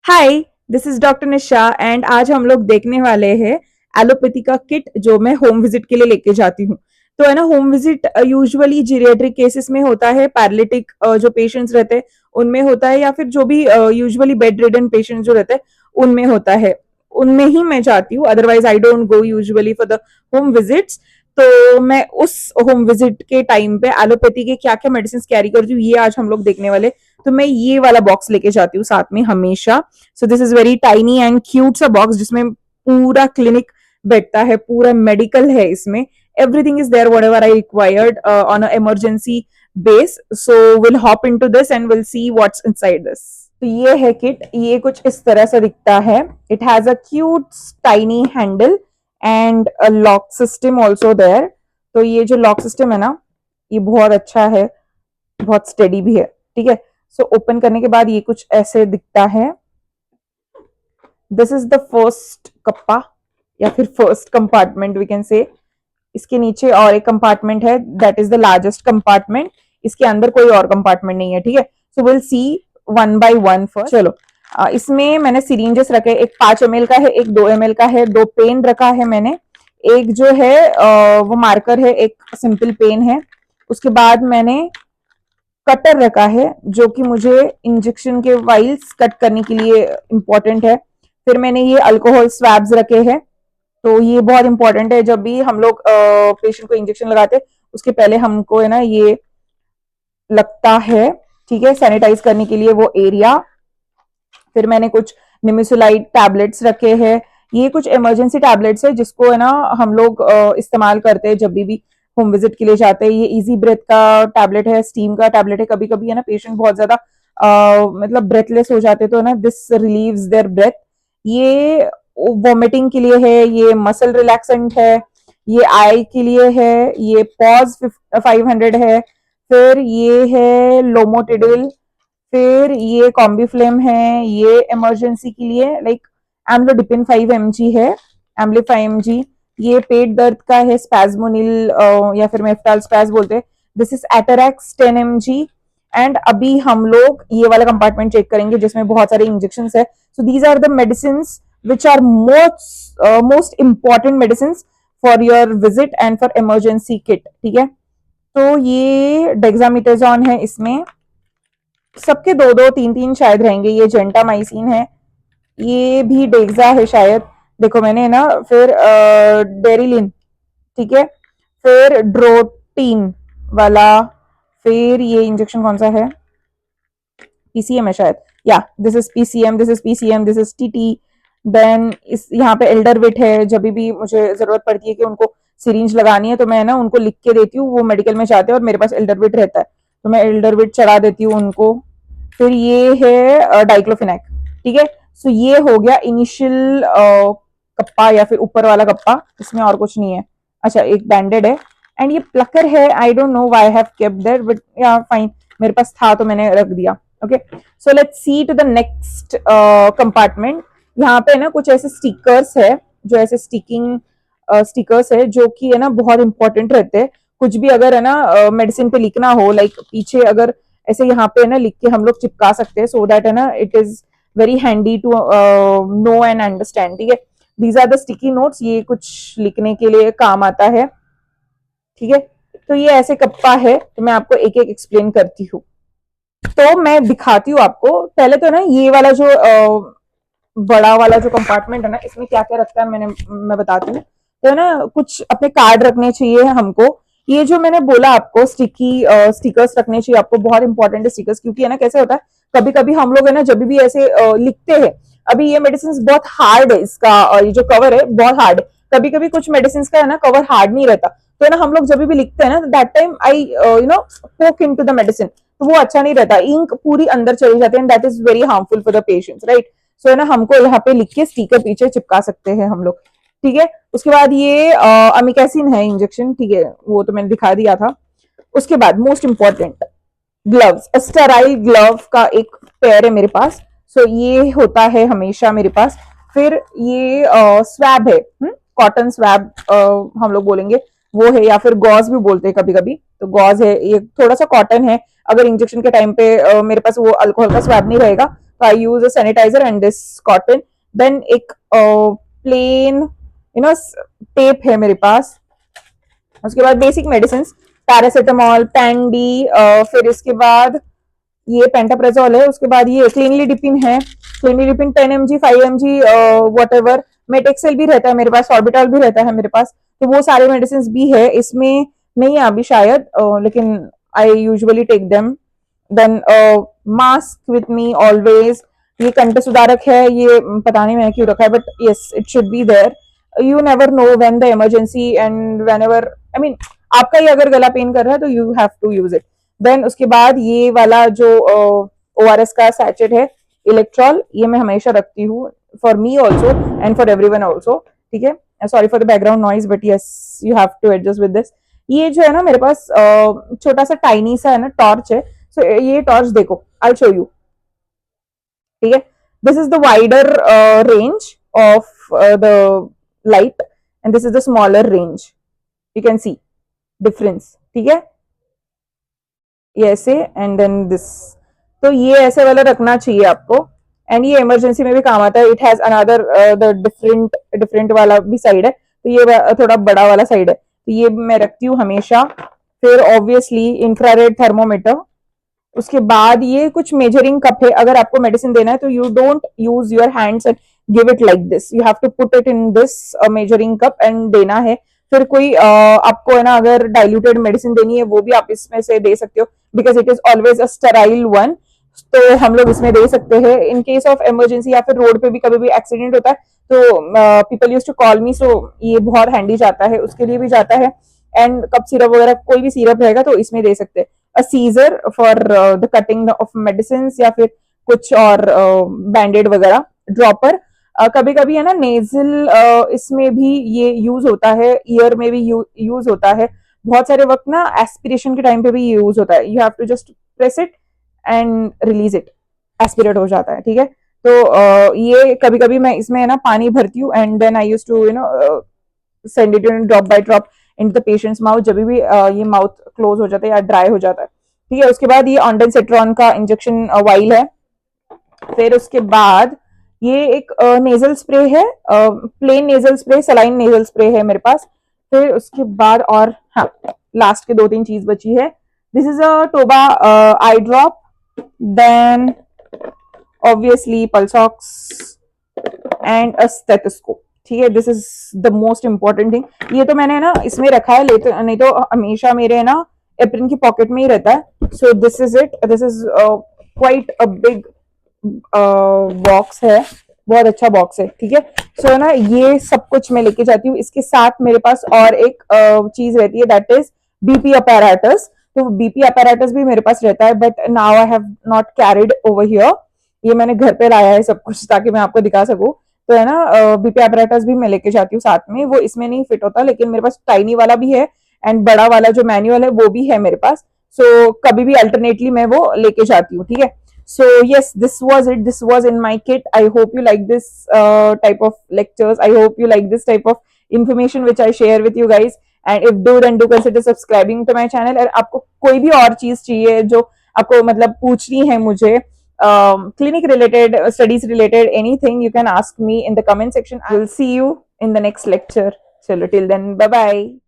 Hi, this is doctor Nisha and आज हम लोग देखने वाले हैं एलोपैथी का किट जो मैं होम विजिट के लिए लेके जाती हूँ। तो है ना, home visit usually geriatric cases में होता है, पैरालिटिक जो पेशेंट्स रहते हैं उनमें होता है, या फिर जो भी यूजुअली बेड रिडन पेशेंट जो रहते हैं उनमें होता है, उनमें ही मैं जाती हूँ। Otherwise I don't go usually for the home visits. तो मैं उस होम विजिट के टाइम पे एलोपैथी के क्या क्या मेडिसिन कैरी करती हूँ, ये आज हम लोग देखने वाले। तो मैं ये वाला बॉक्स लेके जाती हूँ साथ में हमेशा। So this is very tiny and cute सा बॉक्स जिसमें पूरा क्लिनिक बैठता है, पूरा मेडिकल है इसमें। Everything is there whatever I required on a emergency base. So will hop into this and will see what's inside this. तो ये है किट, ये कुछ इस तरह से दिखता है। It has a cute tiny handle and a lock system also there. तो ये जो लॉक सिस्टम है ना, ये बहुत अच्छा है, बहुत स्टेडी भी है। ठीक है, सो ओपन करने के बाद ये कुछ ऐसे दिखता है। This is the first kappa या फिर first compartment we can say. इसके नीचे और एक कंपार्टमेंट है, that is the largest compartment. इसके अंदर कोई और कंपार्टमेंट नहीं है। ठीक है, so will see one by one first. चलो, इसमें मैंने सिरिंजेस रखे, एक 5 ml का है, एक 2 ml का है, 2 पेन रखा है मैंने। एक जो है वो मार्कर है, एक सिंपल पेन है। उसके बाद मैंने कटर रखा है जो कि मुझे इंजेक्शन के वाइल्स कट करने के लिए इंपॉर्टेंट है। फिर मैंने ये अल्कोहल स्वैब्स रखे हैं। तो ये बहुत इंपॉर्टेंट है, जब भी हम लोग पेशेंट को इंजेक्शन लगाते उसके पहले हमको है ना ये लगता है। ठीक है, सैनिटाइज करने के लिए वो एरिया। फिर मैंने कुछ निमिसुलाइड टैबलेट्स रखे हैं। ये कुछ इमरजेंसी टैबलेट्स है जिसको है ना हम लोग इस्तेमाल करते हैं जब भी होम विजिट के लिए जाते हैं। ये इजी ब्रेथ का टैबलेट है, स्टीम का टैबलेट है। कभी कभी है ना पेशेंट बहुत ज्यादा मतलब ब्रेथलेस हो जाते तो है ना, दिस रिलीव्स देयर ब्रेथ। ये वॉमिटिंग के लिए है, ये मसल रिलैक्सेंट है, ये आई के लिए है, ये पॉज 500 है। फिर ये है लोमोटिडिल। फिर ये कॉम्बीफ्लेम है, ये इमरजेंसी के लिए लाइक एम्लोडिपिन 5 mg है, एम्बली 5 mg। ये पेट दर्द का है, स्पैज्मोनिल या फिर मेफ्टाल स्पैज बोलते हैं। This is Atarax 10 mg। And अभी हम लोग ये वाला कंपार्टमेंट चेक करेंगे जिसमें बहुत सारे इंजेक्शन है। So these are the medicine which are most important medicine for your visit and for emergency kit. ठीक है, तो ये डेक्सामिथासोन है, इसमें सबके 2-2 3-3 शायद रहेंगे। ये जेंटामाइसिन है, ये भी डेक्सा है शायद। देखो मैंने ना, फिर डेरिलिन। ठीक है, फिर ड्रोटीन वाला। फिर ये इंजेक्शन कौन सा है, पीसीएम है शायद। Yeah this is PCM, this is PCM, this is TT. Then इस यहाँ पे एल्डरविट है। जब भी मुझे जरूरत पड़ती है कि उनको सिरिंज लगानी है तो मैं ना उनको लिख के देती हूँ, वो मेडिकल में जाते हैं और मेरे पास एल्डरविट रहता है तो मैं एल्डरविट चढ़ा देती हूँ उनको। फिर ये है डाइक्लोफिनेक। ठीक है, सो ये हो गया इनिशियल कप्पा या फिर ऊपर वाला कप्पा, इसमें और कुछ नहीं है। अच्छा, एक बैंडेड है एंड ये प्लकर है। I don't know why I have kept there, but yeah fine, मेरे पास था तो मैंने रख दिया। Okay, so let's see to the next compartment. यहाँ पे ना कुछ ऐसे स्टिकर्स है, जो ऐसे स्टिकिंग स्टिकर्स है जो कि है ना बहुत इंपॉर्टेंट रहते हैं। कुछ भी अगर है ना मेडिसिन पे लिखना हो, लाइक पीछे अगर ऐसे यहाँ पे ना लिख के हम लोग चिपका सकते हैं, सो दैट है ना it is very handy to know and understand. ठीक है, these are the sticky notes, ये कुछ लिखने के लिए काम आता है। ठीक है, तो ये ऐसे कप्पा है, तो मैं आपको एक एक एक्सप्लेन करती हूँ। तो मैं दिखाती हूँ आपको पहले तो ना ये वाला जो बड़ा वाला जो कंपार्टमेंट है ना, इसमें क्या क्या रखता है मैं बताती हूँ। तो ना कुछ अपने कार्ड रखने चाहिए हमको। ये जो मैंने बोला आपको स्टिकर्स रखने चाहिए आपको, बहुत इंपॉर्टेंट है स्टिकर्स, क्योंकि है ना कैसे होता है कभी कभी हम लोग है ना जब भी ऐसे लिखते हैं। अभी ये मेडिसिन बहुत हार्ड है, इसका ये जो कवर है बहुत हार्ड है। कभी कभी कुछ मेडिसिन का है ना कवर हार्ड नहीं रहता, तो है ना हम लोग जब भी लिखते हैं ना, दैट टाइम आई पोक इनटू द मेडिसिन, तो वो अच्छा नहीं रहता, इंक पूरी अंदर चली जाती है, that is very harmful for the patients, right. So है ना हमको यहाँ पे लिख के स्टिकर पीछे चिपका सकते हैं हम लोग। ठीक है, उसके बाद ये अमिकैसिन है इंजेक्शन। ठीक है, वो तो मैंने दिखा दिया था। उसके बाद most important gloves, sterile glove का एक पेयर है मेरे पास। सो ये होता है हमेशा मेरे पास। फिर ये स्वैब है, कॉटन स्वैब हम लोग बोलेंगे वो है, या फिर गॉज भी बोलते हैं कभी कभी, तो गॉज है। ये थोड़ा सा कॉटन है। अगर इंजेक्शन के टाइम पे मेरे पास वो अल्कोहल का स्वैब नहीं रहेगा तो I use a sanitiser and this cotton. Then एक प्लेन टेप है मेरे पास। उसके बाद बेसिक मेडिसिन, पैरासिटामोल, पैंडी, फिर इसके बाद ये पेंटाप्रेजोल है। उसके बाद ये क्लिनिलिडिपिन है, क्लिनिलिडिपिन 10 mg 5 mg वट एवर। मेटेक्सेल भी रहता है मेरे पास, ऑर्बिटल भी रहता है मेरे पास, तो वो सारे मेडिसिन भी है इसमें। नहीं है अभी शायद, लेकिन I usually take them. Then mask with me always. ये कंठ सुधारक है, ये पता नहीं मैंने क्यों रखा है, but yes it should be there. You never know when the emergency and whenever, I mean आपका ही अगर गला पेन कर रहा है तो you have to use it. Then उसके बाद ये वाला जो ORS का सैचेट है, इलेक्ट्रॉल, ये मैं हमेशा रखती हूँ for me also and for everyone also, ठीक है। Sorry for the background noise, but yes you have to adjust with this. ये जो है ना मेरे पास छोटा सा टाइनी सा है ना टॉर्च है। सो ये टॉर्च देखो, आई शो यू, ठीक है। This is the wider range of the light and this is the smaller range, you can see difference, ठीक है। ये ऐसे एंड देन दिस, तो ये ऐसे वाला रखना चाहिए आपको। एंड ये इमरजेंसी में भी काम आता है। It has another the different different वाला भी साइड है, तो ये थोड़ा बड़ा वाला साइड है, तो ये मैं रखती हूँ हमेशा। फिर ऑब्वियसली इंफ्रारेड थर्मोमीटर। उसके बाद ये कुछ मेजरिंग कप है, अगर आपको मेडिसिन देना है तो you don't use your hands and give it like this, you have to put it in this measuring cup and देना है। फिर कोई आपको है ना अगर डाइल्यूटेड मेडिसिन देनी है वो भी आप इसमें से दे सकते हो, because it is always a sterile one, तो हम लोग इसमें दे सकते हैं इन केस ऑफ इमरजेंसी। या फिर रोड पे भी कभी भी एक्सीडेंट होता है तो people use to call me, so ये बहुत हैंडी जाता है, उसके लिए भी जाता है। एंड कप सिरप वगैरह कोई भी सिरप रहेगा तो इसमें दे सकते हैं। A seizure for the cutting of medicine, या फिर कुछ और बैंडेड वगैरह, ड्रॉपर। कभी कभी है ना नेजल इसमें भी ये यूज होता है, ईयर में भी यूज होता है, बहुत सारे वक्त ना एस्पिरेशन के टाइम पे भी यूज होता है। You have to just press it and release it, aspirate हो जाता है, ठीक है। तो ये कभी कभी मैं इसमें है ना पानी भरती हूँ and then I use to send it in drop by drop in the patient's mouth, जब भी ये माउथ क्लोज हो जाता है या ड्राई हो जाता है, ठीक है। उसके बाद ये ऑन्डेंसेट्रॉन का इंजेक्शन वाइल है। फिर उसके बाद ये एक नेजल स्प्रे है, plain nasal spray, saline nasal spray है मेरे पास। फिर उसके बाद और हाँ, लास्ट के 2-3 चीज बची है। This is a Tobra eye drop, then obviously pulse ox and a stethoscope, ठीक है। This is the most important thing. ये तो मैंने ना इसमें रखा है, लेते नहीं तो हमेशा मेरे ना एप्रिन की पॉकेट में ही रहता है। सो this is it, this is quite a big box है, बहुत अच्छा बॉक्स है, ठीक है। सो ना ये सब कुछ मैं लेके जाती हूँ। इसके साथ मेरे पास और एक चीज रहती है, दैट इज बीपी अपैराटस। तो बीपी अपैराटस भी मेरे पास रहता है, but now I have not carried over here. ये मैंने घर पे लाया है सब कुछ ताकि मैं आपको दिखा सकूं। तो है ना बीपी अपैराटस भी मैं लेके जाती हूँ साथ में, वो इसमें नहीं फिट होता, लेकिन मेरे पास टाइनी वाला भी है एंड बड़ा वाला जो मैनुअल है वो भी है मेरे पास। सो कभी भी अल्टरनेटली मैं वो लेके जाती हूँ, ठीक है। So yes, this was it, this was in my kit. I hope you like this type of lectures, I hope you like this type of information which I share with you guys, and if do then do consider subscribing to my channel। और आपको कोई भी और चीज चाहिए जो आपको मतलब पूछनी है मुझे, clinic related, studies related, anything, you can ask me in the comment section। I will see you in the next lecture। चलो till then, bye bye।